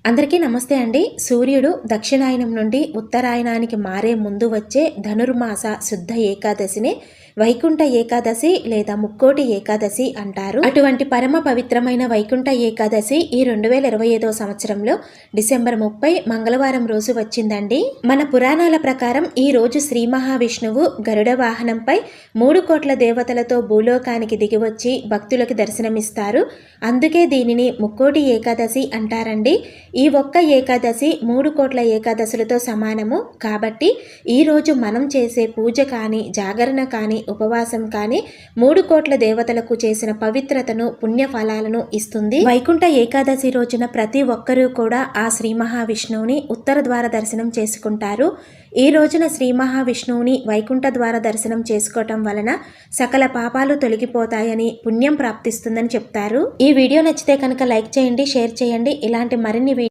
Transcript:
అందరికీ నమస్తే అండి. సూర్యుడు దక్షిణాయనం నుండి ఉత్తరాయణానికి మారే ముందు వచ్చే ధనుర్మాస శుద్ధ ఏకాదశిని వైకుంఠ ఏకాదశి లేదా ముక్కోటి ఏకాదశి అంటారు. అటువంటి పరమ పవిత్రమైన వైకుంఠ ఏకాదశి ఈ 2025 సంవత్సరంలో డిసెంబర్ 30 మంగళవారం రోజు వచ్చిందండి. మన పురాణాల ప్రకారం ఈ రోజు శ్రీ మహావిష్ణువు గరుడ వాహనంపై 3 కోట్ల దేవతలతో భూలోకానికి దిగివచ్చి భక్తులకు దర్శనమిస్తారు. అందుకే దీనిని ముక్కోటి ఏకాదశి అంటారండి. ఈ ఒక్క ఏకాదశి 3 కోట్ల ఏకాదశులతో సమానము. కాబట్టి ఈరోజు మనం చేసే పూజ కానీ, జాగరణ కానీ, ఉపవాసం కానీ 3 కోట్ల దేవతలకు చేసిన పవిత్రతను, పుణ్యఫలాలను ఇస్తుంది. వైకుంఠ ఏకాదశి రోజున ప్రతి ఒక్కరూ కూడా ఆ శ్రీ మహావిష్ణువుని ఉత్తర ద్వార దర్శనం చేసుకుంటారు. ఈ రోజున శ్రీ మహావిష్ణువుని వైకుంఠ ద్వార దర్శనం చేసుకోవటం వలన సకల పాపాలు తొలగిపోతాయని, పుణ్యం ప్రాప్తిస్తుందని చెప్తారు. ఈ వీడియో నచ్చితే కనుక లైక్ చేయండి, షేర్ చేయండి. ఇలాంటి మరిన్ని